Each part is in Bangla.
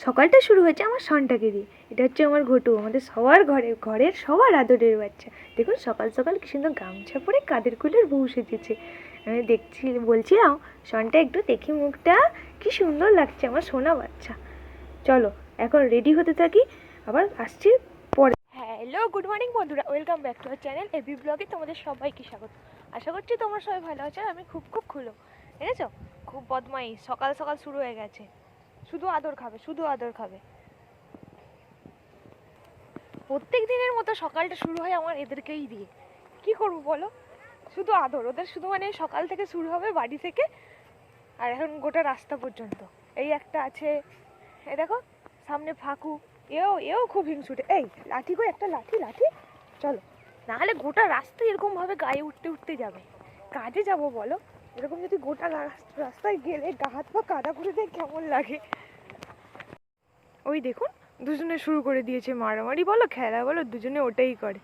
সকালটা শুরু হয়েছে আমার সনটাকে দিয়ে। এটা হচ্ছে আমার ঘটু, আমাদের সবার ঘরের সবার আদরের বাচ্চা। দেখুন সকাল সকাল কি সুন্দর গামছা পরে কাদের কুলের বউ সেজেছে। আমি বলছিলাম সনটা একটু দেখি মুখটা, কি সুন্দর লাগছে আমার সোনা বাচ্চা। চলো এখন রেডি হতে থাকি, আবার আসছি পরে। হ্যালো গুড মর্নিং বন্ধুরা, welcome back to our channel AB ব্লগে তোমাদের সবাইকে স্বাগত। আশা করছি তোমরা সবাই ভালো আছো। আমি খুব খুলো দেখেছো, খুব বদমাই সকাল সকাল শুরু হয়ে গেছে। শুধু আদর খাবে, শুধু আদর খাবে। প্রত্যেক দিনের মতো সকালটা শুরু হয় আমার এদেরকেই দিয়ে। কি করবো বলো, শুধু আদর ওদের, শুধু মানে সকাল থেকে শুরু হবে বাড়ি থেকে, আর এখন গোটা রাস্তা পর্যন্ত। এই একটা আছে, এই দেখো সামনে ফাঁকু, এও খুব হিংসুটে। এই লাঠি গো, একটা লাঠি চলো, নাহলে গোটা রাস্তা এরকমভাবে গায়ে উঠতে যাবে। কাজে যাব বলো, এরকম যদি গোটা রাস্তায় গেলে গা হাত পা কাদা করে দেয় কেমন লাগে। ওই দেখুন দুজনে শুরু করে দিয়েছে মারামারি বলো খেলা বলো, দুজনে ওটাই করে।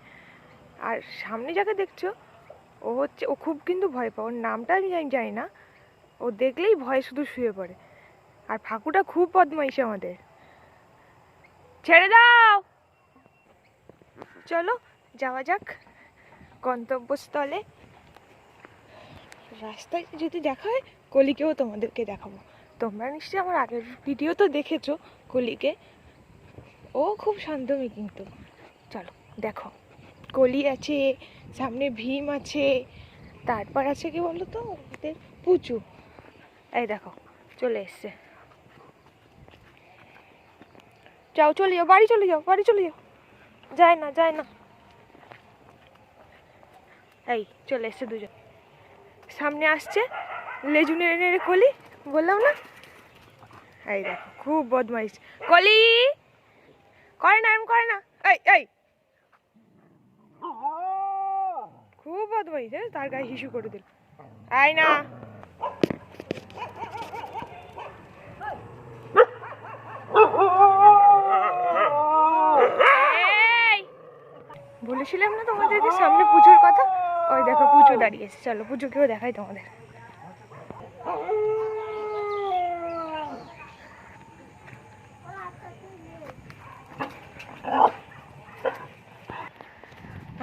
আর সামনে যাকে দেখছো ও খুব কিন্তু ভয় পায়, ওর নামটা আমি জানি না, ও দেখলেই ভয়ে শুধু শুয়ে পড়ে। আর ফাঁকুটা খুব বদমাইশ আমাদের, ছেড়ে দাও। চলো যাওয়া যাক গন্তব্যস্থলে। রাস্তায় যদি দেখা হয় কলিকেও তোমাদেরকে দেখাবো। তোমরা নিশ্চয়ই আমার আগের ভিডিও তো দেখেছো কলিকে, ও খুব শান্তমী কিন্তু। চলো দেখো, কলি আছে, সামনে ভীম আছে, তারপর আছে কি বলো তো ওদের পুচু। এই দেখো চলে এসছে। যাও চলে যাও, বাড়ি চলে যাও। যায় না। এই চলে এসছে দুজন, সামনে আসছে লেজু নেড়ে কলি, বললাম না। এই দেখো খুব বদমাইশ কলি, করে না। এই খুব বদমাইশ, তার গায়ে হিসু করে দিল। আই না, বলেছিলাম না তোমাদেরকে সামনে পুজোর কথা। ওই দেখো পুজো দাঁড়িয়েছে, চলো পুজোকেও দেখাই তোমাদের।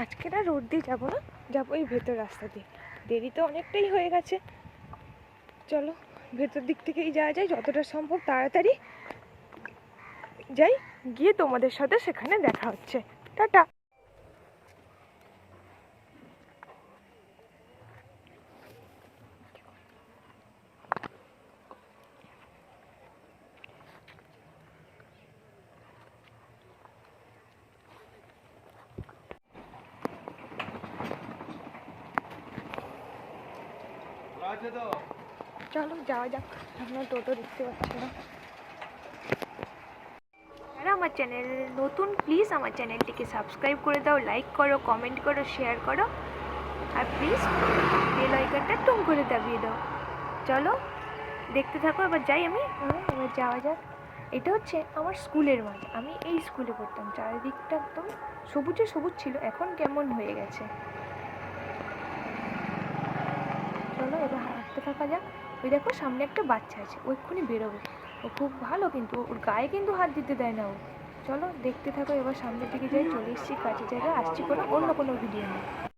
আজকে না রোড দিয়ে যাবো না, যাবো এই ভেতর রাস্তা দিয়ে। দেরি তো অনেকটাই হয়ে গেছে, চলো ভেতর দিক থেকেই যাওয়া যায় যতটা সম্ভব তাড়াতাড়ি যাই, গিয়ে তোমাদের সাথে সেখানে দেখা হচ্ছে। টাটা। চলো যাওয়া যাক, আপনার টোটো দেখতে পাচ্ছি না। যারা আমার চ্যানেল নতুন প্লিজ আমার চ্যানেলটিকে সাবস্ক্রাইব করে দাও, লাইক করো, কমেন্ট করো, শেয়ার করো, আর প্লিজ বেল আইকনটা টুম করে দাবিয়ে দাও। চলো দেখতে থাকো, এবার যাই আমি। এবার যাওয়া যাক। এটা হচ্ছে আমার স্কুলের মাঠ, আমি এই স্কুলে পড়তাম। চারিদিকটা একদম সবুজে সবুজ ছিল, এখন কেমন হয়ে গেছে। চলো এবার হাঁটতে থাকা যাক। ওই দেখো সামনে একটা বাচ্চা আছে, ও এক্ষুনি বেরোবে। ও খুব ভালো কিন্তু, ওর গায়ে কিন্তু হাত দিতে দেয় না ও। চলো দেখতে থাকো, এবার সামনের দিকে যাই। চলে এসেছি কাজের জায়গায়, আসছি অন্য কোনো ভিডিও নিয়ে।